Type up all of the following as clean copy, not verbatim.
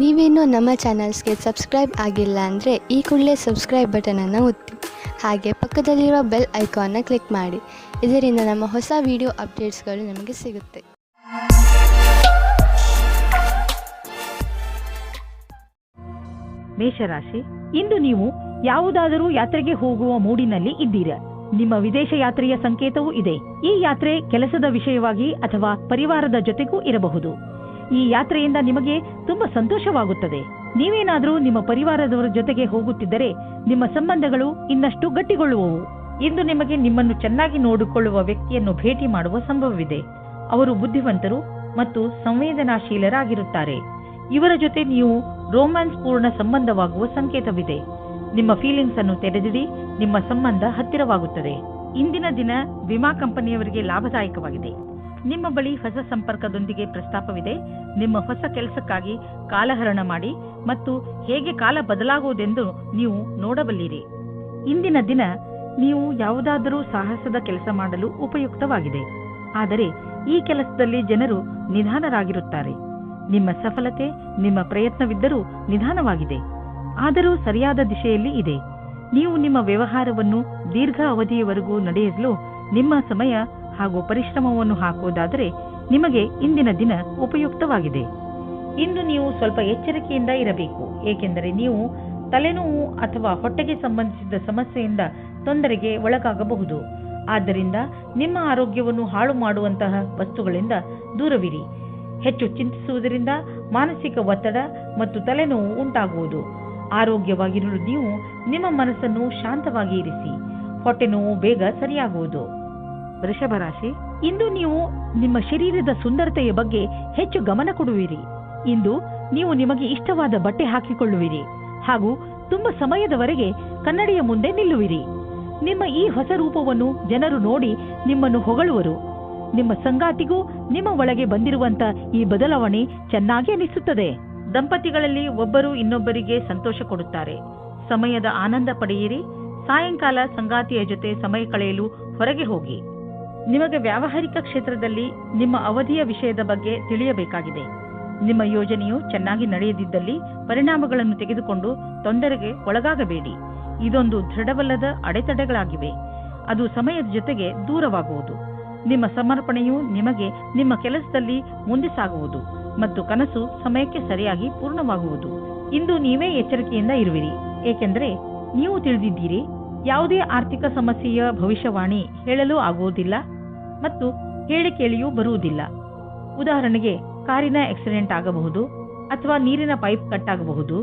ನೀವೇನೂ ನಮ್ಮ ಚಾನಲ್ಸ್ಗೆ ಸಬ್ಸ್ಕ್ರೈಬ್ ಆಗಿಲ್ಲ ಅಂದರೆ ಈ ಕೂಡಲೇ ಸಬ್ಸ್ಕ್ರೈಬ್ ಬಟನನ್ನು ಒತ್ತಿ, ಹಾಗೆ ಪಕ್ಕದಲ್ಲಿರುವ ಬೆಲ್ ಐಕಾನ್ನ ಕ್ಲಿಕ್ ಮಾಡಿ. ಇದರಿಂದ ನಮ್ಮ ಹೊಸ ವಿಡಿಯೋ ಅಪ್ಡೇಟ್ಸ್ಗಳು ನಿಮಗೆ ಸಿಗುತ್ತೆ. ಮೇಷರಾಶಿ, ಇಂದು ನೀವು ಯಾವುದಾದರೂ ಯಾತ್ರೆಗೆ ಹೋಗುವ ಮೂಡಿನಲ್ಲಿ ಇದ್ದೀರಾ. ನಿಮ್ಮ ವಿದೇಶ ಯಾತ್ರೆಯ ಸಂಕೇತವೂ ಇದೆ. ಈ ಯಾತ್ರೆ ಕೆಲಸದ ವಿಷಯವಾಗಿ ಅಥವಾ ಪರಿವಾರದ ಜೊತೆಗೂ ಇರಬಹುದು. ಈ ಯಾತ್ರೆಯಿಂದ ನಿಮಗೆ ತುಂಬಾ ಸಂತೋಷವಾಗುತ್ತದೆ. ನೀವೇನಾದರೂ ನಿಮ್ಮ ಪರಿವಾರದವರ ಜೊತೆಗೆ ಹೋಗುತ್ತಿದ್ದರೆ ನಿಮ್ಮ ಸಂಬಂಧಗಳು ಇನ್ನಷ್ಟು ಗಟ್ಟಿಗೊಳ್ಳುವವು. ಇಂದು ನಿಮಗೆ ನಿಮ್ಮನ್ನು ಚೆನ್ನಾಗಿ ನೋಡಿಕೊಳ್ಳುವ ವ್ಯಕ್ತಿಯನ್ನು ಭೇಟಿ ಮಾಡುವ ಸಂಭವವಿದೆ. ಅವರು ಬುದ್ಧಿವಂತರು ಮತ್ತು ಸಂವೇದನಾಶೀಲರಾಗಿರುತ್ತಾರೆ. ಇವರ ಜೊತೆ ನೀವು ರೋಮ್ಯಾನ್ಸ್ ಪೂರ್ಣ ಸಂಬಂಧವಾಗುವ ಸಂಕೇತವಿದೆ. ನಿಮ್ಮ ಫೀಲಿಂಗ್ಸ್ ಅನ್ನು ತೆರೆದಿಡಿ, ನಿಮ್ಮ ಸಂಬಂಧ ಹತ್ತಿರವಾಗುತ್ತದೆ. ಇಂದಿನ ದಿನ ವಿಮಾ ಕಂಪನಿಯವರಿಗೆ ಲಾಭದಾಯಕವಾಗಿದೆ. ನಿಮ್ಮ ಬಳಿ ಹೊಸ ಸಂಪರ್ಕದೊಂದಿಗೆ ಪ್ರಸ್ತಾಪವಿದೆ. ನಿಮ್ಮ ಹೊಸ ಕೆಲಸಕ್ಕಾಗಿ ಕಾಲಹರಣ ಮಾಡಿ ಮತ್ತು ಹೇಗೆ ಕಾಲ ಬದಲಾಗುವುದೆಂದು ನೀವು ನೋಡಬಲ್ಲಿರಿ. ಇಂದಿನ ದಿನ ನೀವು ಯಾವುದಾದರೂ ಸಾಹಸದ ಕೆಲಸ ಮಾಡಲು ಉಪಯುಕ್ತವಾಗಿದೆ. ಆದರೆ ಈ ಕೆಲಸದಲ್ಲಿ ಜನರು ನಿಧಾನರಾಗಿರುತ್ತಾರೆ. ನಿಮ್ಮ ಸಫಲತೆ ನಿಮ್ಮ ಪ್ರಯತ್ನವಿದ್ದರೂ ನಿಧಾನವಾಗಿದೆ, ಆದರೂ ಸರಿಯಾದ ದಿಶೆಯಲ್ಲಿ ಇದೆ. ನೀವು ನಿಮ್ಮ ವ್ಯವಹಾರವನ್ನು ದೀರ್ಘ ಅವಧಿಯವರೆಗೂ ನಡೆಸಲು ನಿಮ್ಮ ಸಮಯ ಹಾಗೂ ಪರಿಶ್ರಮವನ್ನು ಹಾಕುವುದಾದರೆ ನಿಮಗೆ ಇಂದಿನ ದಿನ ಉಪಯುಕ್ತವಾಗಿದೆ. ಇಂದು ನೀವು ಸ್ವಲ್ಪ ಎಚ್ಚರಿಕೆಯಿಂದ ಇರಬೇಕು, ಏಕೆಂದರೆ ನೀವು ತಲೆನೋವು ಅಥವಾ ಹೊಟ್ಟೆಗೆ ಸಂಬಂಧಿಸಿದ ಸಮಸ್ಯೆಯಿಂದ ತೊಂದರೆಗೆ ಒಳಗಾಗಬಹುದು. ಆದ್ದರಿಂದ ನಿಮ್ಮ ಆರೋಗ್ಯವನ್ನು ಹಾಳು ಮಾಡುವಂತಹ ವಸ್ತುಗಳಿಂದ ದೂರವಿರಿ. ಹೆಚ್ಚು ಚಿಂತಿಸುವುದರಿಂದ ಮಾನಸಿಕ ಒತ್ತಡ ಮತ್ತು ತಲೆನೋವು ಉಂಟಾಗುವುದು. ಆರೋಗ್ಯವಾಗಿರಲು ನೀವು ನಿಮ್ಮ ಮನಸ್ಸನ್ನು ಶಾಂತವಾಗಿ ಇರಿಸಿ. ಹೊಟ್ಟೆ ನೋವು ಬೇಗ ಸರಿಯಾಗುವುದು. ವೃಷಭ ರಾಶಿ, ಇಂದು ನೀವು ನಿಮ್ಮ ಶರೀರದ ಸುಂದರತೆಯ ಬಗ್ಗೆ ಹೆಚ್ಚು ಗಮನ ಕೊಡುವಿರಿ. ಇಂದು ನೀವು ನಿಮಗೆ ಇಷ್ಟವಾದ ಬಟ್ಟೆ ಹಾಕಿಕೊಳ್ಳುವಿರಿ ಹಾಗೂ ತುಂಬಾ ಸಮಯದವರೆಗೆ ಕನ್ನಡಿಯ ಮುಂದೆ ನಿಲ್ಲುವಿರಿ. ನಿಮ್ಮ ಈ ಹೊಸ ರೂಪವನ್ನು ಜನರು ನೋಡಿ ನಿಮ್ಮನ್ನು ಹೊಗಳುವರು. ನಿಮ್ಮ ಸಂಗಾತಿಗೂ ನಿಮ್ಮ ಒಳಗೆ ಬಂದಿರುವಂತ ಈ ಬದಲಾವಣೆ ಚೆನ್ನಾಗಿ ಅನಿಸುತ್ತದೆ. ದಂಪತಿಗಳಲ್ಲಿ ಒಬ್ಬರು ಇನ್ನೊಬ್ಬರಿಗೆ ಸಂತೋಷ ಕೊಡುತ್ತಾರೆ. ಸಮಯದ ಆನಂದ ಪಡೆಯಿರಿ. ಸಾಯಂಕಾಲ ಸಂಗಾತಿಯ ಜೊತೆ ಸಮಯ ಕಳೆಯಲು ಹೊರಗೆ ಹೋಗಿ. ನಿಮಗೆ ವ್ಯಾವಹಾರಿಕ ಕ್ಷೇತ್ರದಲ್ಲಿ ನಿಮ್ಮ ಅವಧಿಯ ವಿಷಯದ ಬಗ್ಗೆ ತಿಳಿಯಬೇಕಾಗಿದೆ. ನಿಮ್ಮ ಯೋಜನೆಯು ಚೆನ್ನಾಗಿ ನಡೆಯದಿದ್ದಲ್ಲಿ ಪರಿಣಾಮಗಳನ್ನು ತೆಗೆದುಕೊಂಡು ತೊಂದರೆಗೆ ಒಳಗಾಗಬೇಡಿ. ಇದೊಂದು ದೃಢವಲ್ಲದ ಅಡೆತಡೆಗಳಾಗಿವೆ. ಅದು ಸಮಯದ ಜೊತೆಗೆ ದೂರವಾಗುವುದು. ನಿಮ್ಮ ಸಮರ್ಪಣೆಯು ನಿಮಗೆ ನಿಮ್ಮ ಕೆಲಸದಲ್ಲಿ ಮುಂದೆ ಸಾಗುವುದು ಮತ್ತು ಕನಸು ಸಮಯಕ್ಕೆ ಸರಿಯಾಗಿ ಪೂರ್ಣವಾಗುವುದು. ಇಂದು ನೀವೇ ಎಚ್ಚರಿಕೆಯಿಂದ ಇರುವಿರಿ, ಏಕೆಂದರೆ ನೀವು ತಿಳಿದಿದ್ದೀರಿ ಯಾವುದೇ ಆರ್ಥಿಕ ಸಮಸ್ಯೆಯ ಭವಿಷ್ಯವಾಣಿ ಹೇಳಲು ಆಗುವುದಿಲ್ಲ ಮತ್ತು ಹೇಳಿ ಕೇಳಿಯೂ ಬರುವುದಿಲ್ಲ. ಉದಾಹರಣೆಗೆ ಕಾರಿನ ಆಕ್ಸಿಡೆಂಟ್ ಆಗಬಹುದು ಅಥವಾ ನೀರಿನ ಪೈಪ್ ಕಟ್ ಆಗಬಹುದು.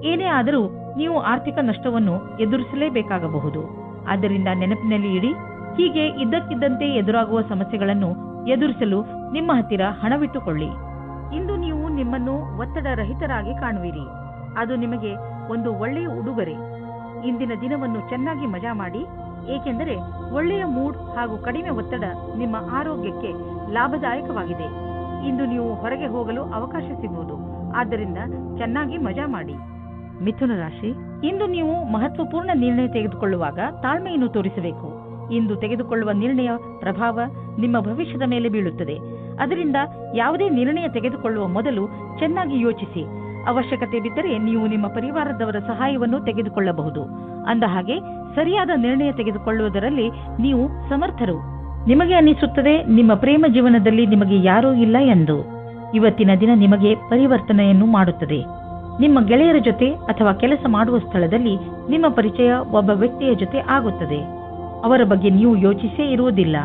ಏನೇ ಆದರೂ ನೀವು ಆರ್ಥಿಕ ನಷ್ಟವನ್ನು ಎದುರಿಸಲೇಬೇಕಾಗಬಹುದು. ಆದ್ದರಿಂದ ನೆನಪಿನಲ್ಲಿ ಇಡಿ, ಹೀಗೆ ಇದ್ದಕ್ಕಿದ್ದಂತೆ ಎದುರಾಗುವ ಸಮಸ್ಯೆಗಳನ್ನು ಎದುರಿಸಲು ನಿಮ್ಮ ಹತ್ತಿರ ಹಣವಿಟ್ಟುಕೊಳ್ಳಿ. ಇಂದು ನೀವು ನಿಮ್ಮನ್ನು ಒತ್ತಡ ರಹಿತರಾಗಿ ಕಾಣುವಿರಿ. ಅದು ನಿಮಗೆ ಒಂದು ಒಳ್ಳೆಯ ಉಡುಗೊರೆ. ಇಂದಿನ ದಿನವನ್ನು ಚೆನ್ನಾಗಿ ಮಜಾ ಮಾಡಿ, ಏಕೆಂದರೆ ಒಳ್ಳೆಯ ಮೂಡ್ ಹಾಗೂ ಕಡಿಮೆ ಒತ್ತಡ ನಿಮ್ಮ ಆರೋಗ್ಯಕ್ಕೆ ಲಾಭದಾಯಕವಾಗಿದೆ. ಇಂದು ನೀವು ಹೊರಗೆ ಹೋಗಲು ಅವಕಾಶ ಸಿಗುವುದು, ಆದ್ದರಿಂದ ಚೆನ್ನಾಗಿ ಮಜಾ ಮಾಡಿ. ಮಿಥುನ ರಾಶಿ, ಇಂದು ನೀವು ಮಹತ್ವಪೂರ್ಣ ನಿರ್ಣಯ ತೆಗೆದುಕೊಳ್ಳುವಾಗ ತಾಳ್ಮೆಯನ್ನು ತೋರಿಸಬೇಕು. ಇಂದು ತೆಗೆದುಕೊಳ್ಳುವ ನಿರ್ಣಯ ಪ್ರಭಾವ ನಿಮ್ಮ ಭವಿಷ್ಯದ ಮೇಲೆ ಬೀಳುತ್ತದೆ. ಅದರಿಂದ ಯಾವುದೇ ನಿರ್ಣಯ ತೆಗೆದುಕೊಳ್ಳುವ ಮೊದಲು ಚೆನ್ನಾಗಿ ಯೋಚಿಸಿ. ಅವಶ್ಯಕತೆ ಬಿದ್ದರೆ ನೀವು ನಿಮ್ಮ ಪರಿವಾರದವರ ಸಹಾಯವನ್ನು ತೆಗೆದುಕೊಳ್ಳಬಹುದು. ಅಂದಹಾಗೆ ಸರಿಯಾದ ನಿರ್ಣಯ ತೆಗೆದುಕೊಳ್ಳುವುದರಲ್ಲಿ ನೀವು ಸಮರ್ಥರು. ನಿಮಗೆ ಅನಿಸುತ್ತದೆ ನಿಮ್ಮ ಪ್ರೇಮ ಜೀವನದಲ್ಲಿ ನಿಮಗೆ ಯಾರೂ ಇಲ್ಲ ಎಂದು. ಇವತ್ತಿನ ದಿನ ನಿಮಗೆ ಪರಿವರ್ತನೆಯನ್ನು ಮಾಡುತ್ತದೆ. ನಿಮ್ಮ ಗೆಳೆಯರ ಜೊತೆ ಅಥವಾ ಕೆಲಸ ಮಾಡುವ ಸ್ಥಳದಲ್ಲಿ ನಿಮ್ಮ ಪರಿಚಯ ಒಬ್ಬ ವ್ಯಕ್ತಿಯ ಜೊತೆ ಆಗುತ್ತದೆ. ಅವರ ಬಗ್ಗೆ ನೀವು ಯೋಚಿಸೇ ಇರುವುದಿಲ್ಲ.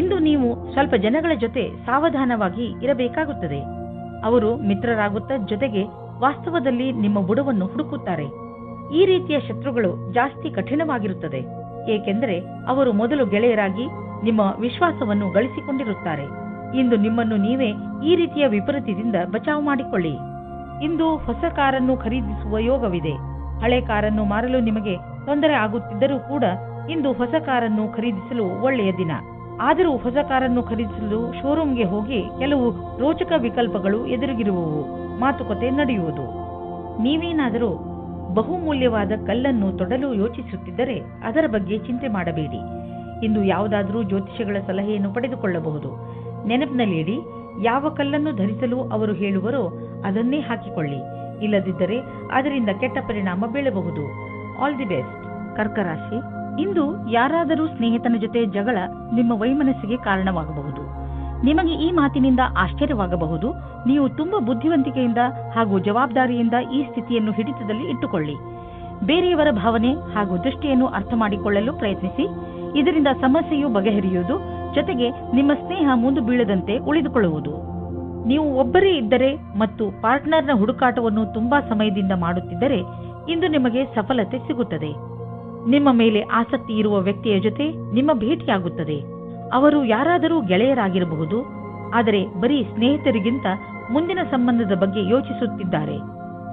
ಇಂದು ನೀವು ಸ್ವಲ್ಪ ಜನಗಳ ಜೊತೆ ಸಾವಧಾನವಾಗಿ ಇರಬೇಕಾಗುತ್ತದೆ. ಅವರು ಮಿತ್ರರಾಗುತ್ತಾ ಜೊತೆಗೆ ವಾಸ್ತವದಲ್ಲಿ ನಿಮ್ಮ ಬುಡವನ್ನು ಹುಡುಕುತ್ತಾರೆ. ಈ ರೀತಿಯ ಶತ್ರುಗಳು ಜಾಸ್ತಿ ಕಠಿಣವಾಗಿರುತ್ತದೆ, ಏಕೆಂದರೆ ಅವರು ಮೊದಲು ಗೆಳೆಯರಾಗಿ ನಿಮ್ಮ ವಿಶ್ವಾಸವನ್ನು ಗಳಿಸಿಕೊಂಡಿರುತ್ತಾರೆ. ಇಂದು ನಿಮ್ಮನ್ನು ನೀವೇ ಈ ರೀತಿಯ ವಿಪರೀತದಿಂದ ಬಚಾವ್ ಮಾಡಿಕೊಳ್ಳಿ. ಇಂದು ಹೊಸ ಕಾರನ್ನು ಖರೀದಿಸುವ ಯೋಗವಿದೆ. ಹಳೆ ಕಾರನ್ನು ಮಾರಲು ನಿಮಗೆ ತೊಂದರೆ ಆಗುತ್ತಿದ್ದರೂ ಕೂಡ ಇಂದು ಹೊಸ ಕಾರನ್ನು ಖರೀದಿಸಲು ಒಳ್ಳೆಯ ದಿನ. ಆದರೂ ಹೊಸ ಕಾರನ್ನು ಖರೀದಿಸಲು ಶೋರೂಮ್ಗೆ ಹೋಗಿ ಕೆಲವು ರೋಚಕ ವಿಕಲ್ಪಗಳು ಎದುರಿಗಿರುವವು. ಮಾತುಕತೆ ನಡೆಯುವುದು. ನೀವೇನಾದರೂ ಬಹುಮೂಲ್ಯವಾದ ಕಲ್ಲನ್ನು ತೊಡಲು ಯೋಚಿಸುತ್ತಿದ್ದರೆ ಅದರ ಬಗ್ಗೆ ಚಿಂತೆ ಮಾಡಬೇಡಿ. ಇಂದು ಯಾವುದಾದರೂ ಜ್ಯೋತಿಷಿಗಳ ಸಲಹೆಯನ್ನು ಪಡೆದುಕೊಳ್ಳಬಹುದು. ನೆನಪಿನಲ್ಲಿ ಇಡಿ, ಯಾವ ಕಲ್ಲನ್ನು ಧರಿಸಲು ಅವರು ಹೇಳುವರೋ ಅದನ್ನೇ ಹಾಕಿಕೊಳ್ಳಿ. ಇಲ್ಲದಿದ್ದರೆ ಅದರಿಂದ ಕೆಟ್ಟ ಪರಿಣಾಮ ಬೀಳಬಹುದು. All the best. ಕರ್ಕ ರಾಶಿ, ಇಂದು ಯಾರಾದರೂ ಸ್ನೇಹಿತನ ಜೊತೆ ಜಗಳ ನಿಮ್ಮ ವೈಮನಸ್ಸಿಗೆ ಕಾರಣವಾಗಬಹುದು. ನಿಮಗೆ ಈ ಮಾತಿನಿಂದ ಆಶ್ಚರ್ಯವಾಗಬಹುದು. ನೀವು ತುಂಬಾ ಬುದ್ಧಿವಂತಿಕೆಯಿಂದ ಹಾಗೂ ಜವಾಬ್ದಾರಿಯಿಂದ ಈ ಸ್ಥಿತಿಯನ್ನು ಹಿಡಿತದಲ್ಲಿ ಇಟ್ಟುಕೊಳ್ಳಿ. ಬೇರೆಯವರ ಭಾವನೆ ಹಾಗೂ ದೃಷ್ಟಿಯನ್ನು ಅರ್ಥ ಮಾಡಿಕೊಳ್ಳಲು ಪ್ರಯತ್ನಿಸಿ. ಇದರಿಂದ ಸಮಸ್ಯೆಯು ಬಗೆಹರಿಯುವುದು, ಜೊತೆಗೆ ನಿಮ್ಮ ಸ್ನೇಹ ಮುಂದೆ ಬೀಳದಂತೆ ಉಳಿದುಕೊಳ್ಳುವುದು. ನೀವು ಒಬ್ಬರೇ ಇದ್ದರೆ ಮತ್ತು ಪಾರ್ಟ್ನರ್ನ ಹುಡುಕಾಟವನ್ನು ತುಂಬಾ ಸಮಯದಿಂದ ಮಾಡುತ್ತಿದ್ದರೆ ಇಂದು ನಿಮಗೆ ಸಫಲತೆ ಸಿಗುತ್ತದೆ. ನಿಮ್ಮ ಮೇಲೆ ಆಸಕ್ತಿ ಇರುವ ವ್ಯಕ್ತಿಯ ಜೊತೆ ನಿಮ್ಮ ಭೇಟಿಯಾಗುತ್ತದೆ. ಅವರು ಯಾರಾದರೂ ಗೆಳೆಯರಾಗಿರಬಹುದು, ಆದರೆ ಬರೀ ಸ್ನೇಹಿತರಿಗಿಂತ ಮುಂದಿನ ಸಂಬಂಧದ ಬಗ್ಗೆ ಯೋಚಿಸುತ್ತಿದ್ದಾರೆ.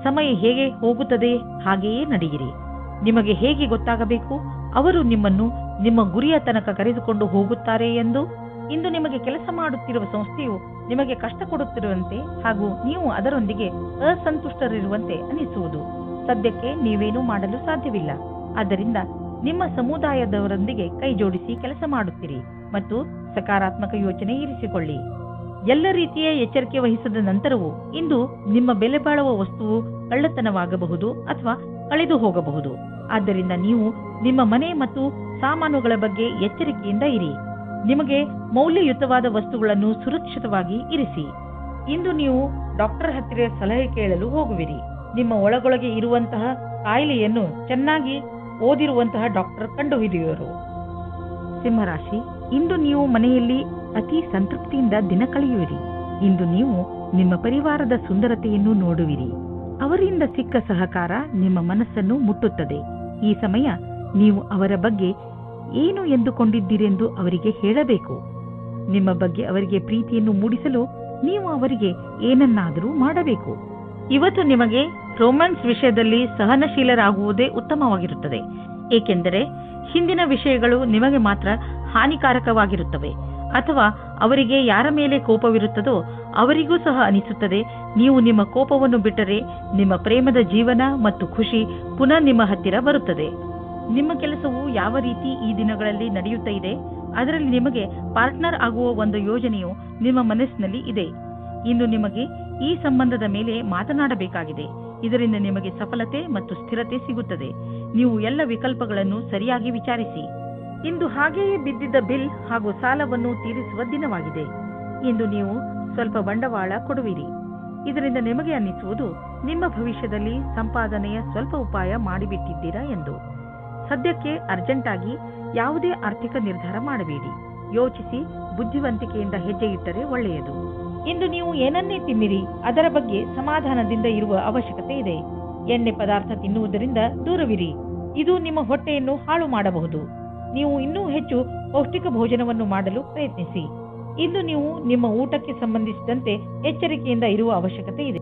ಸಮಯ ಹೇಗೆ ಹೋಗುತ್ತದೆ ಹಾಗೆಯೇ ನಡೆಯಿರಿ. ನಿಮಗೆ ಹೇಗೆ ಗೊತ್ತಾಗಬೇಕು ಅವರು ನಿಮ್ಮನ್ನು ನಿಮ್ಮ ಗುರಿಯ ತನಕ ಕರೆದುಕೊಂಡು ಹೋಗುತ್ತಾರೆ ಎಂದು? ಇಂದು ನಿಮಗೆ ಕೆಲಸ ಮಾಡುತ್ತಿರುವ ಸಂಸ್ಥೆಯು ನಿಮಗೆ ಕಷ್ಟ ಕೊಡುತ್ತಿರುವಂತೆ ಹಾಗೂ ನೀವು ಅದರೊಂದಿಗೆ ಅಸಂತುಷ್ಟರಿರುವಂತೆ ಅನಿಸುವುದು. ಸದ್ಯಕ್ಕೆ ನೀವೇನೂ ಮಾಡಲು ಸಾಧ್ಯವಿಲ್ಲ. ಆದ್ದರಿಂದ ನಿಮ್ಮ ಸಮುದಾಯದವರೊಂದಿಗೆ ಕೈ ಜೋಡಿಸಿ ಕೆಲಸ ಮಾಡುತ್ತೀರಿ ಮತ್ತು ಸಕಾರಾತ್ಮಕ ಯೋಚನೆ ಇರಿಸಿಕೊಳ್ಳಿ. ಎಲ್ಲ ರೀತಿಯ ಎಚ್ಚರಿಕೆ ವಹಿಸಿದ ನಂತರವೂ ಇಂದು ನಿಮ್ಮ ಬೆಲೆ ಬಾಳುವ ವಸ್ತುವು ಕಳ್ಳತನವಾಗಬಹುದು ಅಥವಾ ಕಳೆದು ಹೋಗಬಹುದು. ಆದ್ದರಿಂದ ನೀವು ನಿಮ್ಮ ಮನೆ ಮತ್ತು ಸಾಮಾನುಗಳ ಬಗ್ಗೆ ಎಚ್ಚರಿಕೆಯಿಂದ ಇರಿ. ನಿಮಗೆ ಮೌಲ್ಯಯುತವಾದ ವಸ್ತುಗಳನ್ನು ಸುರಕ್ಷಿತವಾಗಿ ಇರಿಸಿ. ಇಂದು ನೀವು ಡಾಕ್ಟರ್ ಹತ್ತಿರ ಸಲಹೆ ಕೇಳಲು ಹೋಗುವಿರಿ. ನಿಮ್ಮ ಒಳಗೊಳಗೆ ಇರುವಂತಹ ಕಾಯಿಲೆಯನ್ನು ಚೆನ್ನಾಗಿ ಓದಿರುವಂತಹ ಡಾಕ್ಟರ್ ಕಂಡುಹಿಡಿಯುವರು. ಸಿಂಹರಾಶಿ, ಇಂದು ನೀವು ಮನೆಯಲ್ಲಿ ಅತಿ ಸಂತೃಪ್ತಿಯಿಂದ ದಿನ ಕಳೆಯುವಿರಿ. ಇಂದು ನೀವು ನಿಮ್ಮ ಪರಿವಾರದ ಸುಂದರತೆಯನ್ನು ನೋಡುವಿರಿ. ಅವರಿಂದ ಸಿಕ್ಕ ಸಹಕಾರ ನಿಮ್ಮ ಮನಸ್ಸನ್ನು ಮುಟ್ಟುತ್ತದೆ. ಈ ಸಮಯ ನೀವು ಅವರ ಬಗ್ಗೆ ಏನು ಎಂದುಕೊಂಡಿದ್ದೀರೆಂದು ಅವರಿಗೆ ಹೇಳಬೇಕು. ನಿಮ್ಮ ಬಗ್ಗೆ ಅವರಿಗೆ ಪ್ರೀತಿಯನ್ನು ಮೂಡಿಸಲು ನೀವು ಅವರಿಗೆ ಏನನ್ನಾದರೂ ಮಾಡಬೇಕು. ಇವತ್ತು ನಿಮಗೆ ರೊಮ್ಯಾನ್ಸ್ ವಿಷಯದಲ್ಲಿ ಸಹನಶೀಲರಾಗುವುದೇ ಉತ್ತಮವಾಗಿರುತ್ತದೆ. ಏಕೆಂದರೆ ಹಿಂದಿನ ವಿಷಯಗಳು ನಿಮಗೆ ಮಾತ್ರ ಹಾನಿಕಾರಕವಾಗಿರುತ್ತವೆ, ಅಥವಾ ಅವರಿಗೆ ಯಾರ ಮೇಲೆ ಕೋಪವಿರುತ್ತದೋ ಅವರಿಗೂ ಸಹ ಅನಿಸುತ್ತದೆ. ನೀವು ನಿಮ್ಮ ಕೋಪವನ್ನು ಬಿಟ್ಟರೆ ನಿಮ್ಮ ಪ್ರೇಮದ ಜೀವನ ಮತ್ತು ಖುಷಿ ಪುನಃ ನಿಮ್ಮ ಹತ್ತಿರ ಬರುತ್ತದೆ. ನಿಮ್ಮ ಕೆಲಸವು ಯಾವ ರೀತಿ ಈ ದಿನಗಳಲ್ಲಿ ನಡೆಯುತ್ತಾ ಇದೆ, ಅದರಲ್ಲಿ ನಿಮಗೆ ಪಾರ್ಟ್ನರ್ ಆಗುವ ಒಂದು ಯೋಜನೆಯು ನಿಮ್ಮ ಮನಸ್ಸಿನಲ್ಲಿ ಇದೆ. ಇಂದು ನಿಮಗೆ ಈ ಸಂಬಂಧದ ಮೇಲೆ ಮಾತನಾಡಬೇಕಾಗಿದೆ. ಇದರಿಂದ ನಿಮಗೆ ಸಫಲತೆ ಮತ್ತು ಸ್ಥಿರತೆ ಸಿಗುತ್ತದೆ. ನೀವು ಎಲ್ಲ ವಿಕಲ್ಪಗಳನ್ನು ಸರಿಯಾಗಿ ವಿಚಾರಿಸಿ. ಇಂದು ಹಾಗೆಯೇ ಬಿದ್ದಿದ್ದ ಬಿಲ್ ಹಾಗೂ ಸಾಲವನ್ನು ತೀರಿಸುವ ದಿನವಾಗಿದೆ. ಇಂದು ನೀವು ಸ್ವಲ್ಪ ಬಂಡವಾಳ ಕೊಡುವಿರಿ. ಇದರಿಂದ ನಿಮಗೆ ಅನ್ನಿಸುವುದು ನಿಮ್ಮ ಭವಿಷ್ಯದಲ್ಲಿ ಸಂಪಾದನೆಯ ಸ್ವಲ್ಪ ಉಪಾಯ ಮಾಡಿಬಿಟ್ಟಿದ್ದೀರಾ ಎಂದು. ಸದ್ಯಕ್ಕೆ ಅರ್ಜೆಂಟ್ ಆಗಿ ಯಾವುದೇ ಆರ್ಥಿಕ ನಿರ್ಧಾರ ಮಾಡಬೇಡಿ. ಯೋಚಿಸಿ ಬುದ್ಧಿವಂತಿಕೆಯಿಂದ ಹೆಜ್ಜೆ ಇಟ್ಟರೆ ಒಳ್ಳೆಯದು. ಇಂದು ನೀವು ಏನನ್ನೇ ತಿನ್ನಿರಿ, ಅದರ ಬಗ್ಗೆ ಸಮಾಧಾನದಿಂದ ಇರುವ ಅವಶ್ಯಕತೆ ಇದೆ. ಎಣ್ಣೆ ಪದಾರ್ಥ ತಿನ್ನುವುದರಿಂದ ದೂರವಿರಿ. ಇದು ನಿಮ್ಮ ಹೊಟ್ಟೆಯನ್ನು ಹಾಳು ಮಾಡಬಹುದು. ನೀವು ಇನ್ನೂ ಹೆಚ್ಚು ಪೌಷ್ಟಿಕ ಭೋಜನವನ್ನು ಮಾಡಲು ಪ್ರಯತ್ನಿಸಿ. ಇಂದು ನೀವು ನಿಮ್ಮ ಊಟಕ್ಕೆ ಸಂಬಂಧಿಸಿದಂತೆ ಎಚ್ಚರಿಕೆಯಿಂದ ಇರುವ ಅವಶ್ಯಕತೆ ಇದೆ.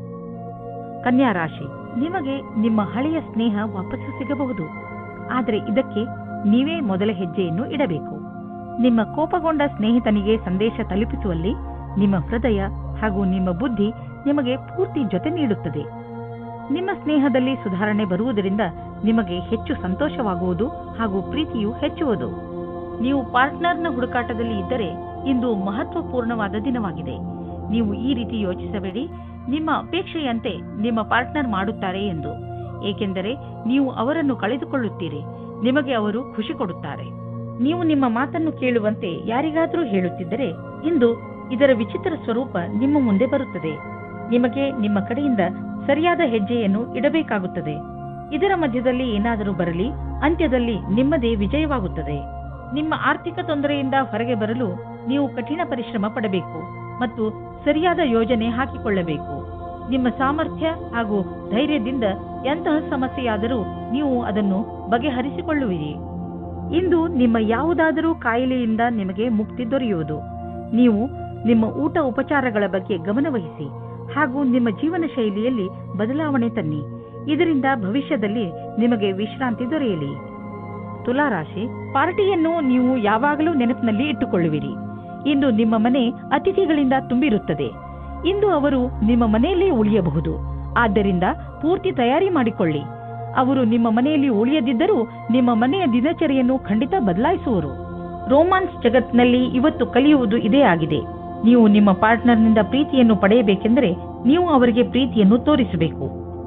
ಕನ್ಯಾ ರಾಶಿ, ನಿಮಗೆ ನಿಮ್ಮ ಹಳೆಯ ಸ್ನೇಹ ವಾಪಸ್ಸು ಸಿಗಬಹುದು. ಆದರೆ ಇದಕ್ಕೆ ನೀವೇ ಮೊದಲ ಹೆಜ್ಜೆಯನ್ನು ಇಡಬೇಕು. ನಿಮ್ಮ ಕೋಪಗೊಂಡ ಸ್ನೇಹಿತನಿಗೆ ಸಂದೇಶ ತಲುಪಿಸುವಲ್ಲಿ ನಿಮ್ಮ ಹೃದಯ ಹಾಗೂ ನಿಮ್ಮ ಬುದ್ಧಿ ನಿಮಗೆ ಪೂರ್ತಿ ಜೊತೆ ನೀಡುತ್ತದೆ. ನಿಮ್ಮ ಸ್ನೇಹದಲ್ಲಿ ಸುಧಾರಣೆ ಬರುವುದರಿಂದ ನಿಮಗೆ ಹೆಚ್ಚು ಸಂತೋಷವಾಗುವುದು ಹಾಗೂ ಪ್ರೀತಿಯು ಹೆಚ್ಚುವುದು. ನೀವು ಪಾರ್ಟ್ನರ್ನ ಹುಡುಕಾಟದಲ್ಲಿ ಇದ್ದರೆ ಇಂದು ಮಹತ್ವಪೂರ್ಣವಾದ ದಿನವಾಗಿದೆ. ನೀವು ಈ ರೀತಿ ಯೋಚಿಸಬೇಡಿ, ನಿಮ್ಮ ಅಪೇಕ್ಷೆಯಂತೆ ನಿಮ್ಮ ಪಾರ್ಟ್ನರ್ ಮಾಡುತ್ತಾರೆ ಎಂದು. ಏಕೆಂದರೆ ನೀವು ಅವರನ್ನು ಕಳೆದುಕೊಳ್ಳುತ್ತೀರಿ. ನಿಮಗೆ ಅವರು ಖುಷಿ ಕೊಡುತ್ತಾರೆ. ನೀವು ನಿಮ್ಮ ಮಾತನ್ನು ಕೇಳುವಂತೆ ಯಾರಿಗಾದರೂ ಹೇಳುತ್ತಿದ್ದರೆ ಇಂದು ಇದರ ವಿಚಿತ್ರ ಸ್ವರೂಪ ನಿಮ್ಮ ಮುಂದೆ ಬರುತ್ತದೆ. ನಿಮಗೆ ನಿಮ್ಮ ಕಡೆಯಿಂದ ಸರಿಯಾದ ಹೆಜ್ಜೆಯನ್ನು ಇಡಬೇಕಾಗುತ್ತದೆ. ಇದರ ಮಧ್ಯದಲ್ಲಿ ಏನಾದರೂ ಬರಲಿ, ಅಂತ್ಯದಲ್ಲಿ ನಿಮ್ಮದೇ ವಿಜಯವಾಗುತ್ತದೆ. ನಿಮ್ಮ ಆರ್ಥಿಕ ತೊಂದರೆಯಿಂದ ಹೊರಗೆ ಬರಲು ನೀವು ಕಠಿಣ ಪರಿಶ್ರಮ ಪಡಬೇಕು ಮತ್ತು ಸರಿಯಾದ ಯೋಜನೆ ಹಾಕಿಕೊಳ್ಳಬೇಕು. ನಿಮ್ಮ ಸಾಮರ್ಥ್ಯ ಹಾಗೂ ಧೈರ್ಯದಿಂದ ಎಂತಹ ಸಮಸ್ಯೆಯಾದರೂ ನೀವು ಅದನ್ನು ಬಗೆಹರಿಸಿಕೊಳ್ಳುವಿರಿ. ಇಂದು ನಿಮ್ಮ ಯಾವುದಾದರೂ ಕಾಯಿಲೆಯಿಂದ ನಿಮಗೆ ಮುಕ್ತಿ ದೊರೆಯುವುದು. ನೀವು ನಿಮ್ಮ ಊಟ ಉಪಚಾರಗಳ ಬಗ್ಗೆ ಗಮನವಹಿಸಿ ಹಾಗೂ ನಿಮ್ಮ ಜೀವನ ಶೈಲಿಯಲ್ಲಿ ಬದಲಾವಣೆ ತನ್ನಿ. ಇದರಿಂದ ಭವಿಷ್ಯದಲ್ಲಿ ನಿಮಗೆ ವಿಶ್ರಾಂತಿ ದೊರೆಯಲಿ. ತುಲಾರಾಶಿ, ಪಾರ್ಟಿಯನ್ನು ನೀವು ಯಾವಾಗಲೂ ನೆನಪಿನಲ್ಲಿ ಇಟ್ಟುಕೊಳ್ಳುವಿರಿ. ಇಂದು ನಿಮ್ಮ ಮನೆ ಅತಿಥಿಗಳಿಂದ ತುಂಬಿರುತ್ತದೆ. ಇಂದು ಅವರು ನಿಮ್ಮ ಮನೆಯಲ್ಲೇ ಉಳಿಯಬಹುದು. ಆದ್ದರಿಂದ ಪೂರ್ತಿ ತಯಾರಿ ಮಾಡಿಕೊಳ್ಳಿ. ಅವರು ನಿಮ್ಮ ಮನೆಯಲ್ಲಿ ಉಳಿಯದಿದ್ದರೂ ನಿಮ್ಮ ಮನೆಯ ದಿನಚರಿಯನ್ನು ಖಂಡಿತ ಬದಲಾಯಿಸುವರು. ರೋಮಾನ್ಸ್ ಜಗತ್ತಿನಲ್ಲಿ ಇವತ್ತು ಕಲಿಯುವುದು ಇದೇ ಆಗಿದೆ. ನೀವು ನಿಮ್ಮ ಪಾರ್ಟ್ನರ್ನಿಂದ ಪ್ರೀತಿಯನ್ನು ಪಡೆಯಬೇಕೆಂದರೆ ನೀವು ಅವರಿಗೆ ಪ್ರೀತಿಯನ್ನು ತೋರಿಸಬೇಕು.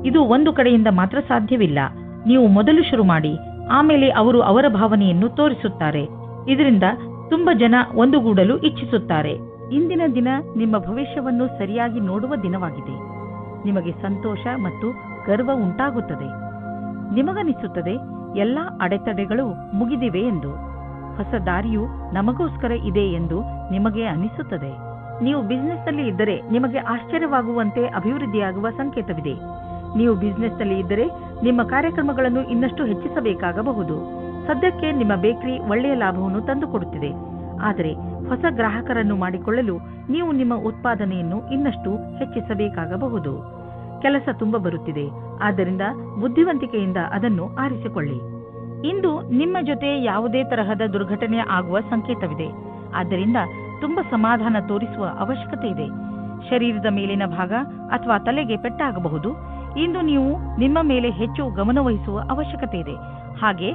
ಇದು ಒಂದು ಕಡೆಯಿಂದ ಮಾತ್ರ ಸಾಧ್ಯವಿಲ್ಲ. ನೀವು ಮೊದಲು ಶುರು ಮಾಡಿ, ಆಮೇಲೆ ಅವರು ಅವರ ಭಾವನೆಯನ್ನು ತೋರಿಸುತ್ತಾರೆ. ಇದರಿಂದ ತುಂಬಾ ಜನ ಒಂದುಗೂಡಲು ಇಚ್ಛಿಸುತ್ತಾರೆ. ಇಂದಿನ ದಿನ ನಿಮ್ಮ ಭವಿಷ್ಯವನ್ನು ಸರಿಯಾಗಿ ನೋಡುವ ದಿನವಾಗಿದೆ. ನಿಮಗೆ ಸಂತೋಷ ಮತ್ತು ಗರ್ವ ಉಂಟಾಗುತ್ತದೆ. ನಿಮಗನಿಸುತ್ತದೆ ಎಲ್ಲ ಅಡೆತಡೆಗಳು ಮುಗಿದಿವೆ ಎಂದು. ಹೊಸ ದಾರಿಯು ನಮಗೋಸ್ಕರ ಇದೆ ಎಂದು ನಿಮಗೆ ಅನಿಸುತ್ತದೆ. ನೀವು ಬಿಸಿನೆಸ್ನಲ್ಲಿ ಇದ್ದರೆ ನಿಮಗೆ ಆಶ್ಚರ್ಯವಾಗುವಂತೆ ಅಭಿವೃದ್ಧಿಯಾಗುವ ಸಂಕೇತವಿದೆ. ನೀವು ಬಿಸಿನೆಸ್ನಲ್ಲಿ ಇದ್ದರೆ ನಿಮ್ಮ ಕಾರ್ಯಕ್ರಮಗಳನ್ನು ಇನ್ನಷ್ಟು ಹೆಚ್ಚಿಸಬೇಕಾಗಬಹುದು. ಸದ್ಯಕ್ಕೆ ನಿಮ್ಮ ಬೇಕರಿ ಒಳ್ಳೆಯ ಲಾಭವನ್ನು ತಂದುಕೊಡುತ್ತಿದೆ. ಆದರೆ ಹೊಸ ಗ್ರಾಹಕರನ್ನು ಮಾಡಿಕೊಳ್ಳಲು ನೀವು ನಿಮ್ಮ ಉತ್ಪಾದನೆಯನ್ನು ಇನ್ನಷ್ಟು ಹೆಚ್ಚಿಸಬೇಕಾಗಬಹುದು. ಕೆಲಸ ತುಂಬ ಬರುತ್ತಿದೆ, ಆದ್ದರಿಂದ ಬುದ್ಧಿವಂತಿಕೆಯಿಂದ ಅದನ್ನು ಆರಿಸಿಕೊಳ್ಳಿ. ಇಂದು ನಿಮ್ಮ ಜೊತೆ ಯಾವುದೇ ತರಹದ ದುರ್ಘಟನೆ ಆಗುವ ಸಂಕೇತವಿದೆ. ಆದ್ದರಿಂದ ತುಂಬ ಸಮಾಧಾನ ತೋರಿಸುವ ಅವಶ್ಯಕತೆ ಇದೆ. ಶರೀರದ ಮೇಲಿನ ಭಾಗ ಅಥವಾ ತಲೆಗೆ ಪೆಟ್ಟಾಗಬಹುದು. ಇಂದು ನೀವು ನಿಮ್ಮ ಮೇಲೆ ಹೆಚ್ಚು ಗಮನವಹಿಸುವ ಅವಶ್ಯಕತೆ ಇದೆ. ಹಾಗೆ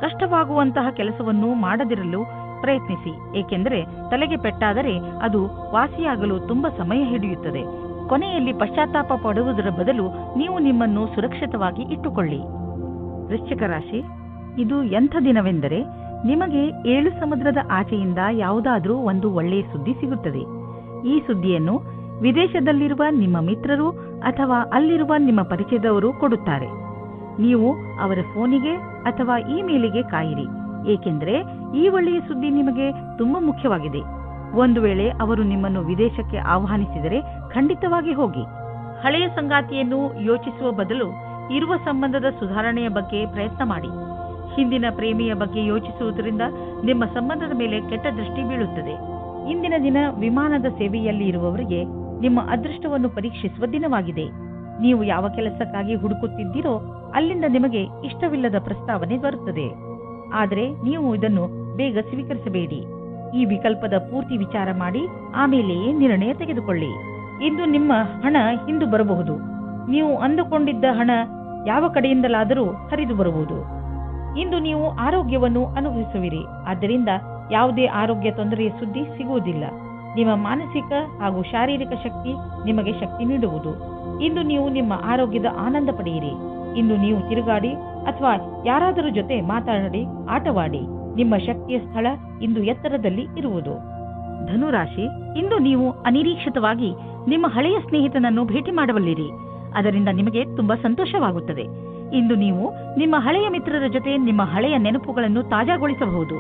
ಕಷ್ಟವಾಗುವಂತಹ ಕೆಲಸವನ್ನು ಮಾಡದಿರಲು ಪ್ರಯತ್ನಿಸಿ, ಏಕೆಂದರೆ ತಲೆಗೆ ಪೆಟ್ಟಾದರೆ ಅದು ವಾಸಿಯಾಗಲು ತುಂಬಾ ಸಮಯ ಹಿಡಿಯುತ್ತದೆ. ಕೊನೆಯಲ್ಲಿ ಪಶ್ಚಾತ್ತಾಪ ಪಡುವುದರ ಬದಲು ನೀವು ನಿಮ್ಮನ್ನು ಸುರಕ್ಷಿತವಾಗಿ ಇಟ್ಟುಕೊಳ್ಳಿ. ವೃಶ್ಚಿಕ ರಾಶಿ, ಇದು ಎಂಥ ದಿನವೆಂದರೆ ನಿಮಗೆ 7 ಸಮುದ್ರದ ಆಚೆಯಿಂದ ಯಾವುದಾದ್ರೂ ಒಂದು ಒಳ್ಳೆಯ ಸುದ್ದಿ ಸಿಗುತ್ತದೆ. ಈ ಸುದ್ದಿಯನ್ನು ವಿದೇಶದಲ್ಲಿರುವ ನಿಮ್ಮ ಮಿತ್ರರು ಅಥವಾ ಅಲ್ಲಿರುವ ನಿಮ್ಮ ಪರಿಚಯದವರು ಕೊಡುತ್ತಾರೆ. ನೀವು ಅವರ ಫೋನಿಗೆ ಅಥವಾ ಇಮೇಲಿಗೆ ಕಾಯಿರಿ, ಏಕೆಂದರೆ ಈ ಒಳ್ಳೆಯ ಸುದ್ದಿ ನಿಮಗೆ ತುಂಬಾ ಮುಖ್ಯವಾಗಿದೆ. ಒಂದು ವೇಳೆ ಅವರು ನಿಮ್ಮನ್ನು ವಿದೇಶಕ್ಕೆ ಆಹ್ವಾನಿಸಿದರೆ ಖಂಡಿತವಾಗಿ ಹೋಗಿ. ಹಳೆಯ ಸಂಗಾತಿಯನ್ನು ಯೋಚಿಸುವ ಬದಲು ಇರುವ ಸಂಬಂಧದ ಸುಧಾರಣೆಯ ಬಗ್ಗೆ ಪ್ರಯತ್ನ ಮಾಡಿ. ಹಿಂದಿನ ಪ್ರೇಮಿಯ ಬಗ್ಗೆ ಯೋಚಿಸುವುದರಿಂದ ನಿಮ್ಮ ಸಂಬಂಧದ ಮೇಲೆ ಕೆಟ್ಟ ದೃಷ್ಟಿ ಬೀಳುತ್ತದೆ. ಇಂದಿನ ದಿನ ವಿಮಾನದ ಸೇವೆಯಲ್ಲಿ ಇರುವವರಿಗೆ ನಿಮ್ಮ ಅದೃಷ್ಟವನ್ನು ಪರೀಕ್ಷಿಸುವ ದಿನವಾಗಿದೆ. ನೀವು ಯಾವ ಕೆಲಸಕ್ಕಾಗಿ ಹುಡುಕುತ್ತಿದ್ದೀರೋ ಅಲ್ಲಿಂದ ನಿಮಗೆ ಇಷ್ಟವಿಲ್ಲದ ಪ್ರಸ್ತಾವನೆ ಬರುತ್ತದೆ. ಆದರೆ ನೀವು ಇದನ್ನು ಬೇಗ ಸ್ವೀಕರಿಸಬೇಡಿ. ಈ ವಿಕಲ್ಪದ ಪೂರ್ತಿ ವಿಚಾರ ಮಾಡಿ ಆಮೇಲೆಯೇ ನಿರ್ಣಯ ತೆಗೆದುಕೊಳ್ಳಿ. ಇಂದು ನಿಮ್ಮ ಹಣ ಹಿಂದು ಬರಬಹುದು. ನೀವು ಅಂದುಕೊಂಡಿದ್ದ ಹಣ ಯಾವ ಕಡೆಯಿಂದಲಾದರೂ ಹರಿದು ಬರಬಹುದು. ಇಂದು ನೀವು ಆರೋಗ್ಯವನ್ನು ಅನುಭವಿಸುವಿರಿ. ಆದ್ದರಿಂದ ಯಾವುದೇ ಆರೋಗ್ಯ ತೊಂದರೆಯ ಸುದ್ದಿ ಸಿಗುವುದಿಲ್ಲ. ನಿಮ್ಮ ಮಾನಸಿಕ ಹಾಗೂ ಶಾರೀರಿಕ ಶಕ್ತಿ ನಿಮಗೆ ಶಕ್ತಿ ನೀಡುವುದು. ಇಂದು ನೀವು ನಿಮ್ಮ ಆರೋಗ್ಯದ ಆನಂದ ಪಡೆಯಿರಿ. ಇಂದು ನೀವು ತಿರುಗಾಡಿ ಅಥವಾ ಯಾರಾದರೂ ಜೊತೆ ಮಾತಾಡಿ ಆಟವಾಡಿ. ನಿಮ್ಮ ಶಕ್ತಿಯ ಸ್ಥಳ ಇಂದು ಎತ್ತರದಲ್ಲಿ ಇರುವುದು. ಧನುರಾಶಿ, ಇಂದು ನೀವು ಅನಿರೀಕ್ಷಿತವಾಗಿ ನಿಮ್ಮ ಹಳೆಯ ಸ್ನೇಹಿತನನ್ನು ಭೇಟಿ ಮಾಡಬಲ್ಲಿರಿ. ಅದರಿಂದ ನಿಮಗೆ ತುಂಬಾ ಸಂತೋಷವಾಗುತ್ತದೆ. ಇಂದು ನೀವು ನಿಮ್ಮ ಹಳೆಯ ಮಿತ್ರರ ಜೊತೆ ನಿಮ್ಮ ಹಳೆಯ ನೆನಪುಗಳನ್ನು ತಾಜಾಗೊಳಿಸಬಹುದು.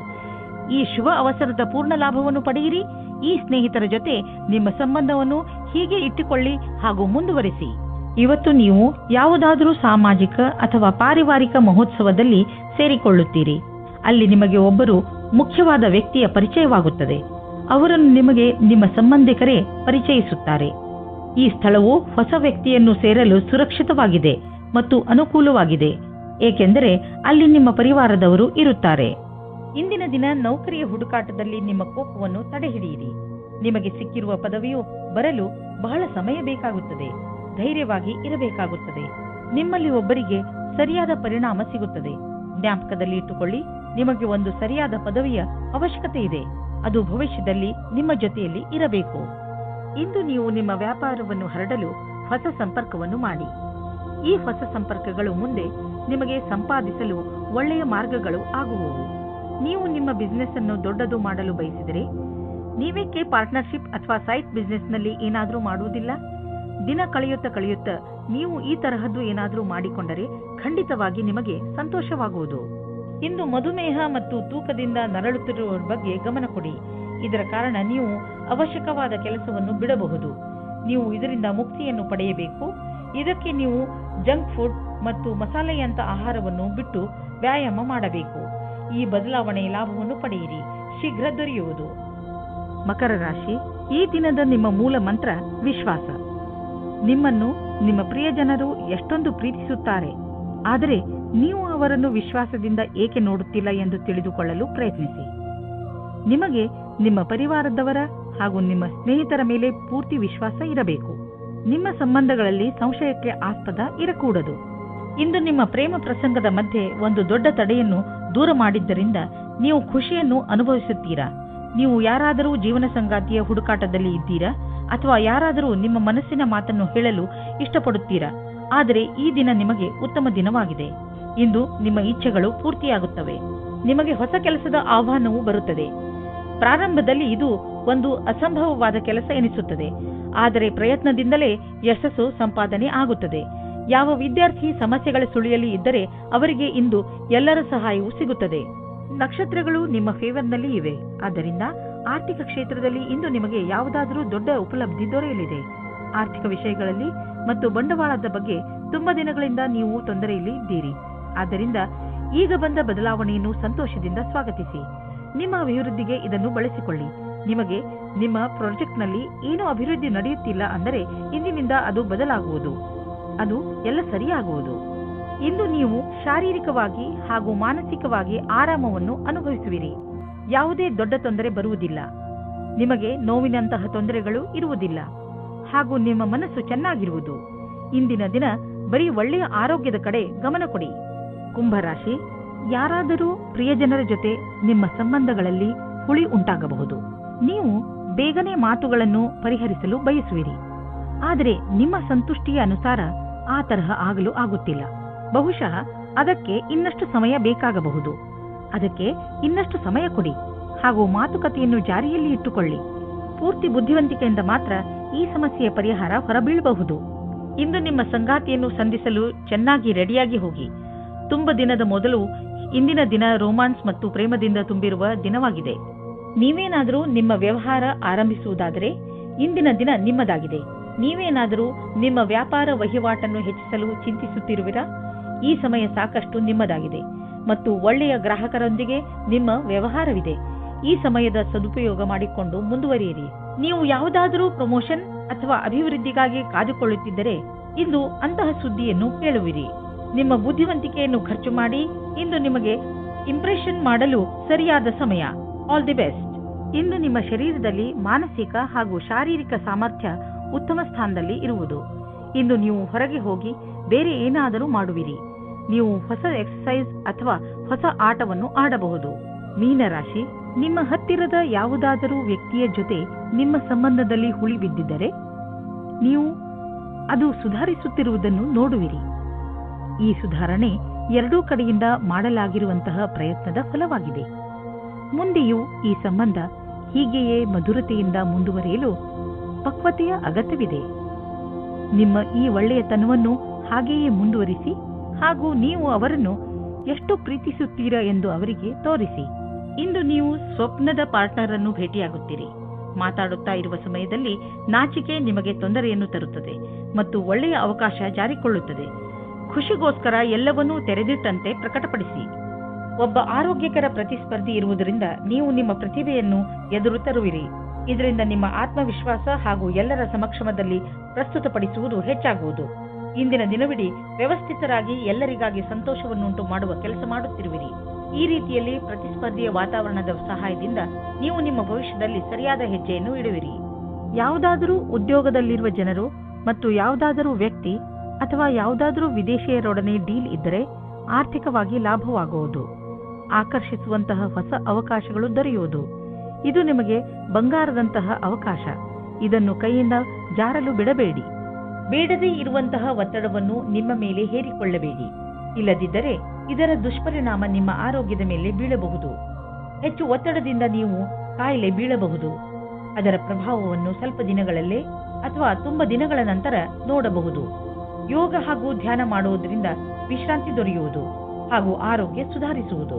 ಈ ಶುಭ ಅವಸರದ ಪೂರ್ಣ ಲಾಭವನ್ನು ಪಡೆಯಿರಿ. ಈ ಸ್ನೇಹಿತರ ಜೊತೆ ನಿಮ್ಮ ಸಂಬಂಧವನ್ನು ಹೀಗೆ ಇಟ್ಟುಕೊಳ್ಳಿ ಹಾಗೂ ಮುಂದುವರಿಸಿ. ಇವತ್ತು ನೀವು ಯಾವುದಾದರೂ ಸಾಮಾಜಿಕ ಅಥವಾ ಪಾರಿವಾರಿಕ ಮಹೋತ್ಸವದಲ್ಲಿ ಸೇರಿಕೊಳ್ಳುತ್ತೀರಿ. ಅಲ್ಲಿ ನಿಮಗೆ ಒಬ್ಬರು ಮುಖ್ಯವಾದ ವ್ಯಕ್ತಿಯ ಪರಿಚಯವಾಗುತ್ತದೆ. ಅವರನ್ನು ನಿಮಗೆ ನಿಮ್ಮ ಸಂಬಂಧಿಕರೇ ಪರಿಚಯಿಸುತ್ತಾರೆ. ಈ ಸ್ಥಳವು ಹೊಸ ವ್ಯಕ್ತಿಯನ್ನು ಸೇರಲು ಸುರಕ್ಷಿತವಾಗಿದೆ ಮತ್ತು ಅನುಕೂಲವಾಗಿದೆ, ಏಕೆಂದರೆ ಅಲ್ಲಿ ನಿಮ್ಮ ಪರಿವಾರದವರು ಇರುತ್ತಾರೆ. ಇಂದಿನ ದಿನ ನೌಕರಿಯ ಹುಡುಕಾಟದಲ್ಲಿ ನಿಮ್ಮ ಕೋಪವನ್ನು ತಡೆಹಿಡಿಯಿರಿ. ನಿಮಗೆ ಸಿಕ್ಕಿರುವ ಪದವಿಯು ಬರಲು ಬಹಳ ಸಮಯ ಬೇಕಾಗುತ್ತದೆ. ಧೈರ್ಯವಾಗಿ ಇರಬೇಕಾಗುತ್ತದೆ. ನಿಮ್ಮಲ್ಲಿ ಒಬ್ಬರಿಗೆ ಸರಿಯಾದ ಪರಿಣಾಮ ಸಿಗುತ್ತದೆ. ಜ್ಞಾಪಕದಲ್ಲಿ ಇಟ್ಟುಕೊಳ್ಳಿ, ನಿಮಗೆ ಒಂದು ಸರಿಯಾದ ಪದವಿಯ ಅವಶ್ಯಕತೆ ಇದೆ. ಅದು ಭವಿಷ್ಯದಲ್ಲಿ ನಿಮ್ಮ ಜೊತೆಯಲ್ಲಿ ಇರಬೇಕು. ಇಂದು ನೀವು ನಿಮ್ಮ ವ್ಯಾಪಾರವನ್ನು ಹರಡಲು ಹೊಸ ಸಂಪರ್ಕವನ್ನು ಮಾಡಿ. ಈ ಹೊಸ ಸಂಪರ್ಕಗಳು ಮುಂದೆ ನಿಮಗೆ ಸಂಪಾದಿಸಲು ಒಳ್ಳೆಯ ಮಾರ್ಗಗಳು ಆಗುವವು. ನೀವು ನಿಮ್ಮ ಬಿಸಿನೆಸ್ ಅನ್ನು ದೊಡ್ಡದು ಮಾಡಲು ಬಯಸಿದರೆ ನೀವೇಕೆ ಪಾರ್ಟ್ನರ್ಶಿಪ್ ಅಥವಾ ಸೈಟ್ ಬಿಸಿನೆಸ್ನಲ್ಲಿ ಏನಾದರೂ ಮಾಡುವುದಿಲ್ಲ? ದಿನ ಕಳೆಯುತ್ತಾ ನೀವು ಈ ತರಹದ್ದು ಏನಾದರೂ ಮಾಡಿಕೊಂಡರೆ ಖಂಡಿತವಾಗಿ ನಿಮಗೆ ಸಂತೋಷವಾಗುವುದು. ಇಂದು ಮಧುಮೇಹ ಮತ್ತು ತೂಕದಿಂದ ನರಳುತ್ತಿರುವವರ ಬಗ್ಗೆ ಗಮನ ಕೊಡಿ. ಇದರ ಕಾರಣ ನೀವು ಅವಶ್ಯಕವಾದ ಕೆಲಸವನ್ನು ಬಿಡಬಹುದು. ನೀವು ಇದರಿಂದ ಮುಕ್ತಿಯನ್ನು ಪಡೆಯಬೇಕು. ಇದಕ್ಕೆ ನೀವು ಜಂಕ್ ಫುಡ್ ಮತ್ತು ಮಸಾಲೆಯಂತ ಆಹಾರವನ್ನು ಬಿಟ್ಟು ವ್ಯಾಯಾಮ ಮಾಡಬೇಕು. ಈ ಬದಲಾವಣೆಯ ಲಾಭವನ್ನು ಪಡೆಯಿರಿ, ಶೀಘ್ರ ದೊರೆಯುವುದು. ಮಕರ ರಾಶಿ, ಈ ದಿನದ ನಿಮ್ಮ ಮೂಲ ಮಂತ್ರ ವಿಶ್ವಾಸ. ನಿಮ್ಮನ್ನು ನಿಮ್ಮ ಪ್ರಿಯಜನರು ಎಷ್ಟೊಂದು ಪ್ರೀತಿಸುತ್ತಾರೆ, ಆದರೆ ನೀವು ಅವರನ್ನು ವಿಶ್ವಾಸದಿಂದ ಏಕೆ ನೋಡುತ್ತಿಲ್ಲ ಎಂದು ತಿಳಿದುಕೊಳ್ಳಲು ಪ್ರಯತ್ನಿಸಿ. ನಿಮಗೆ ನಿಮ್ಮ ಪರಿವಾರದವರ ಹಾಗೂ ನಿಮ್ಮ ಸ್ನೇಹಿತರ ಮೇಲೆ ಪೂರ್ತಿ ವಿಶ್ವಾಸ ಇರಬೇಕು. ನಿಮ್ಮ ಸಂಬಂಧಗಳಲ್ಲಿ ಸಂಶಯಕ್ಕೆ ಆಸ್ಪದ ಇರಕೂಡದು. ಇಂದು ನಿಮ್ಮ ಪ್ರೇಮ ಪ್ರಸಂಗದ ಮಧ್ಯೆ ಒಂದು ದೊಡ್ಡ ತಡೆಯನ್ನು ದೂರ ಮಾಡಿದ್ದರಿಂದ ನೀವು ಖುಷಿಯನ್ನು ಅನುಭವಿಸುತ್ತೀರಾ. ನೀವು ಯಾರಾದರೂ ಜೀವನ ಸಂಗಾತಿಯ ಹುಡುಕಾಟದಲ್ಲಿ ಇದ್ದೀರಾ ಅಥವಾ ಯಾರಾದರೂ ನಿಮ್ಮ ಮನಸ್ಸಿನ ಮಾತನ್ನು ಹೇಳಲು ಇಷ್ಟಪಡುತ್ತೀರಾ? ಆದರೆ ಈ ದಿನ ನಿಮಗೆ ಉತ್ತಮ ದಿನವಾಗಿದೆ. ಇಂದು ನಿಮ್ಮ ಇಚ್ಛೆಗಳು ಪೂರ್ತಿಯಾಗುತ್ತವೆ. ನಿಮಗೆ ಹೊಸ ಕೆಲಸದ ಆಹ್ವಾನವೂ ಬರುತ್ತದೆ. ಪ್ರಾರಂಭದಲ್ಲಿ ಇದು ಒಂದು ಅಸಂಭವವಾದ ಕೆಲಸ ಎನಿಸುತ್ತದೆ, ಆದರೆ ಪ್ರಯತ್ನದಿಂದಲೇ ಯಶಸ್ಸು ಸಂಪಾದನೆ ಆಗುತ್ತದೆ. ಯಾವ ವಿದ್ಯಾರ್ಥಿ ಸಮಸ್ಯೆಗಳ ಸುಳಿಯಲ್ಲಿ ಇದ್ದರೆ ಅವರಿಗೆ ಇಂದು ಎಲ್ಲರ ಸಹಾಯವೂ ಸಿಗುತ್ತದೆ. ನಕ್ಷತ್ರಗಳು ನಿಮ್ಮ ಫೇವರ್ನಲ್ಲಿ ಇವೆ. ಆದ್ದರಿಂದ ಆರ್ಥಿಕ ಕ್ಷೇತ್ರದಲ್ಲಿ ಇಂದು ನಿಮಗೆ ಯಾವುದಾದರೂ ದೊಡ್ಡ ಉಪಲಬ್ಧಿ ದೊರೆಯಲಿದೆ. ಆರ್ಥಿಕ ವಿಷಯಗಳಲ್ಲಿ ಮತ್ತು ಬಂಡವಾಳದ ಬಗ್ಗೆ ತುಂಬಾ ದಿನಗಳಿಂದ ನೀವು ತೊಂದರೆಯಲ್ಲಿ ಇದ್ದೀರಿ. ಆದ್ದರಿಂದ ಈಗ ಬಂದ ಬದಲಾವಣೆಯನ್ನು ಸಂತೋಷದಿಂದ ಸ್ವಾಗತಿಸಿ. ನಿಮ್ಮ ಅಭಿವೃದ್ಧಿಗೆ ಇದನ್ನು ಬಳಸಿಕೊಳ್ಳಿ. ನಿಮಗೆ ನಿಮ್ಮ ಪ್ರಾಜೆಕ್ಟ್ನಲ್ಲಿ ಏನೋ ಅಭಿವೃದ್ಧಿ ನಡೆಯುತ್ತಿಲ್ಲ ಅಂದರೆ ಇಂದಿನಿಂದ ಅದು ಬದಲಾಗುವುದು, ಅದು ಎಲ್ಲ ಸರಿಯಾಗುವುದು. ಇಂದು ನೀವು ಶಾರೀರಿಕವಾಗಿ ಹಾಗೂ ಮಾನಸಿಕವಾಗಿ ಆರಾಮವನ್ನು ಅನುಭವಿಸುವಿರಿ. ಯಾವುದೇ ದೊಡ್ಡ ತೊಂದರೆ ಬರುವುದಿಲ್ಲ. ನಿಮಗೆ ನೋವಿನಂತಹ ತೊಂದರೆಗಳು ಇರುವುದಿಲ್ಲ ಹಾಗೂ ನಿಮ್ಮ ಮನಸ್ಸು ಚೆನ್ನಾಗಿರುವುದು. ಇಂದಿನ ದಿನ ಬರೀ ಒಳ್ಳೆಯ ಆರೋಗ್ಯದ ಕಡೆ ಗಮನ ಕೊಡಿ. ಕುಂಭರಾಶಿ, ಯಾರಾದರೂ ಪ್ರಿಯಜನರ ಜೊತೆ ನಿಮ್ಮ ಸಂಬಂಧಗಳಲ್ಲಿ ಹುಳಿ ಉಂಟಾಗಬಹುದು. ನೀವು ಬೇಗನೆ ಮಾತುಗಳನ್ನು ಪರಿಹರಿಸಲು ಬಯಸುವಿರಿ, ಆದರೆ ನಿಮ್ಮ ಸಂತುಷ್ಟಿಯ ಅನುಸಾರ ಆ ತರಹ ಆಗಲು ಆಗುತ್ತಿಲ್ಲ. ಬಹುಶಃ ಅದಕ್ಕೆ ಇನ್ನಷ್ಟು ಸಮಯ ಬೇಕಾಗಬಹುದು. ಅದಕ್ಕೆ ಇನ್ನಷ್ಟು ಸಮಯ ಕೊಡಿ ಹಾಗೂ ಮಾತುಕತೆಯನ್ನು ಜಾರಿಯಲ್ಲಿ ಇಟ್ಟುಕೊಳ್ಳಿ. ಪೂರ್ತಿ ಬುದ್ಧಿವಂತಿಕೆಯಿಂದ ಮಾತ್ರ ಈ ಸಮಸ್ಯೆಯ ಪರಿಹಾರ ಹೊರಬೀಳಬಹುದು. ಇಂದು ನಿಮ್ಮ ಸಂಗಾತಿಯನ್ನು ಸಂಧಿಸಲು ಚೆನ್ನಾಗಿ ರೆಡಿಯಾಗಿ ಹೋಗಿ. ತುಂಬ ದಿನದ ಮೊದಲು ಇಂದಿನ ದಿನ ರೋಮಾನ್ಸ್ ಮತ್ತು ಪ್ರೇಮದಿಂದ ತುಂಬಿರುವ ದಿನವಾಗಿದೆ. ನೀವೇನಾದರೂ ನಿಮ್ಮ ವ್ಯವಹಾರ ಆರಂಭಿಸುವುದಾದರೆ ಇಂದಿನ ದಿನ ನಿಮ್ಮದಾಗಿದೆ. ನೀವೇನಾದರೂ ನಿಮ್ಮ ವ್ಯಾಪಾರ ವಹಿವಾಟನ್ನು ಹೆಚ್ಚಿಸಲು ಚಿಂತಿಸುತ್ತಿರುವಿರಾ? ಈ ಸಮಯ ಸಾಕಷ್ಟು ನಿಮ್ಮದಾಗಿದೆ ಮತ್ತು ಒಳ್ಳೆಯ ಗ್ರಾಹಕರೊಂದಿಗೆ ನಿಮ್ಮ ವ್ಯವಹಾರವಿದೆ. ಈ ಸಮಯದ ಸದುಪಯೋಗ ಮಾಡಿಕೊಂಡು ಮುಂದುವರಿಯಿರಿ. ನೀವು ಯಾವುದಾದರೂ ಪ್ರಮೋಷನ್ ಅಥವಾ ಅಭಿವೃದ್ಧಿಗಾಗಿ ಕಾದುಕೊಳ್ಳುತ್ತಿದ್ದರೆ ಇಂದು ಅಂತಹ ಸುದ್ದಿಯನ್ನು ಕೇಳುವಿರಿ. ನಿಮ್ಮ ಬುದ್ಧಿವಂತಿಕೆಯನ್ನು ಖರ್ಚು ಮಾಡಿ. ಇಂದು ನಿಮಗೆ ಇಂಪ್ರೆಷನ್ ಮಾಡಲು ಸರಿಯಾದ ಸಮಯ. All the best. ಇಂದು ನಿಮ್ಮ ಶರೀರದಲ್ಲಿ ಮಾನಸಿಕ ಹಾಗೂ ಶಾರೀರಿಕ ಸಾಮರ್ಥ್ಯ ಉತ್ತಮ ಸ್ಥಾನದಲ್ಲಿ ಇರುವುದು. ಇಂದು ನೀವು ಹೊರಗೆ ಹೋಗಿ ಬೇರೆ ಏನಾದರೂ ಮಾಡುವಿರಿ. ನೀವು ಹೊಸ ಎಕ್ಸರ್ಸೈಸ್ ಅಥವಾ ಹೊಸ ಆಟವನ್ನು ಆಡಬಹುದು. ಮೀನರಾಶಿ, ನಿಮ್ಮ ಹತ್ತಿರದ ಯಾವುದಾದರೂ ವ್ಯಕ್ತಿಯ ಜೊತೆ ನಿಮ್ಮ ಸಂಬಂಧದಲ್ಲಿ ಹುಳಿ ಬಿದ್ದಿದ್ದರೆ ನೀವು ಅದು ಸುಧಾರಿಸುತ್ತಿರುವುದನ್ನು ನೋಡುವಿರಿ. ಈ ಸುಧಾರಣೆ ಎರಡೂ ಕಡೆಯಿಂದ ಮಾಡಲಾಗಿರುವಂತಹ ಪ್ರಯತ್ನದ ಫಲವಾಗಿದೆ. ಮುಂದೆಯೂ ಈ ಸಂಬಂಧ ಹೀಗೆಯೇ ಮಧುರತೆಯಿಂದ ಮುಂದುವರಿಯಲು ಪಕ್ವತೆಯ ಅಗತ್ಯವಿದೆ. ನಿಮ್ಮ ಈ ಒಳ್ಳೆಯತನವನ್ನು ಹಾಗೆಯೇ ಮುಂದುವರಿಸಿ ಹಾಗೂ ನೀವು ಅವರನ್ನು ಎಷ್ಟು ಪ್ರೀತಿಸುತ್ತೀರಾ ಎಂದು ಅವರಿಗೆ ತೋರಿಸಿ. ಇಂದು ನೀವು ಸ್ವಪ್ನದ ಪಾರ್ಟ್ನರ್ ಅನ್ನು ಭೇಟಿಯಾಗುತ್ತೀರಿ. ಮಾತಾಡುತ್ತಾ ಇರುವ ಸಮಯದಲ್ಲಿ ನಾಚಿಕೆ ನಿಮಗೆ ತೊಂದರೆಯನ್ನು ತರುತ್ತದೆ ಮತ್ತು ಒಳ್ಳೆಯ ಅವಕಾಶ ಜಾರಿಕೊಳ್ಳುತ್ತದೆ. ಖುಷಿಗೋಸ್ಕರ ಎಲ್ಲವನ್ನೂ ತೆರೆದಿಟ್ಟಂತೆ ಪ್ರಕಟಪಡಿಸಿ. ಒಬ್ಬ ಆರೋಗ್ಯಕರ ಪ್ರತಿಸ್ಪರ್ಧಿ ಇರುವುದರಿಂದ ನೀವು ನಿಮ್ಮ ಪ್ರತಿಭೆಯನ್ನು ಎದುರು ತರುವಿರಿ. ಇದರಿಂದ ನಿಮ್ಮ ಆತ್ಮವಿಶ್ವಾಸ ಹಾಗೂ ಎಲ್ಲರ ಸಮಕ್ಷಮದಲ್ಲಿ ಪ್ರಸ್ತುತಪಡಿಸುವುದು ಹೆಚ್ಚಾಗುವುದು. ಇಂದಿನ ದಿನವಿಡೀ ವ್ಯವಸ್ಥಿತರಾಗಿ ಎಲ್ಲರಿಗಾಗಿ ಸಂತೋಷವನ್ನುಂಟು ಮಾಡುವ ಕೆಲಸ ಮಾಡುತ್ತಿರುವಿರಿ. ಈ ರೀತಿಯಲ್ಲಿ ಪ್ರತಿಸ್ಪರ್ಧಿಯ ವಾತಾವರಣದ ಸಹಾಯದಿಂದ ನೀವು ನಿಮ್ಮ ಭವಿಷ್ಯದಲ್ಲಿ ಸರಿಯಾದ ಹೆಜ್ಜೆಯನ್ನು ಇಡುವಿರಿ. ಯಾವುದಾದರೂ ಉದ್ಯೋಗದಲ್ಲಿರುವ ಜನರು ಮತ್ತು ಯಾವುದಾದರೂ ವ್ಯಕ್ತಿ ಅಥವಾ ಯಾವುದಾದರೂ ವಿದೇಶಿಯರೊಡನೆ ಡೀಲ್ ಇದ್ದರೆ ಆರ್ಥಿಕವಾಗಿ ಲಾಭವಾಗುವುದು. ಆಕರ್ಷಿಸುವಂತಹ ಹೊಸ ಅವಕಾಶಗಳು ದೊರೆಯುವುದು. ಇದು ನಿಮಗೆ ಬಂಗಾರದಂತಹ ಅವಕಾಶ. ಇದನ್ನು ಕೈಯಿಂದ ಜಾರಲು ಬಿಡಬೇಡಿ. ಬೇಡದೇ ಇರುವಂತಹ ಒತ್ತಡವನ್ನು ನಿಮ್ಮ ಮೇಲೆ ಹೇರಿಕೊಳ್ಳಬೇಡಿ. ಇಲ್ಲದಿದ್ದರೆ ಇದರ ದುಷ್ಪರಿಣಾಮ ನಿಮ್ಮ ಆರೋಗ್ಯದ ಮೇಲೆ ಬೀಳಬಹುದು. ಹೆಚ್ಚು ಒತ್ತಡದಿಂದ ನೀವು ಕಾಯಿಲೆ ಬೀಳಬಹುದು. ಅದರ ಪ್ರಭಾವವನ್ನು ಸ್ವಲ್ಪ ದಿನಗಳಲ್ಲೇ ಅಥವಾ ತುಂಬಾ ದಿನಗಳ ನಂತರ ನೋಡಬಹುದು. ಯೋಗ ಹಾಗೂ ಧ್ಯಾನ ಮಾಡುವುದರಿಂದ ವಿಶ್ರಾಂತಿ ದೊರೆಯುವುದು ಹಾಗೂ ಆರೋಗ್ಯ ಸುಧಾರಿಸುವುದು.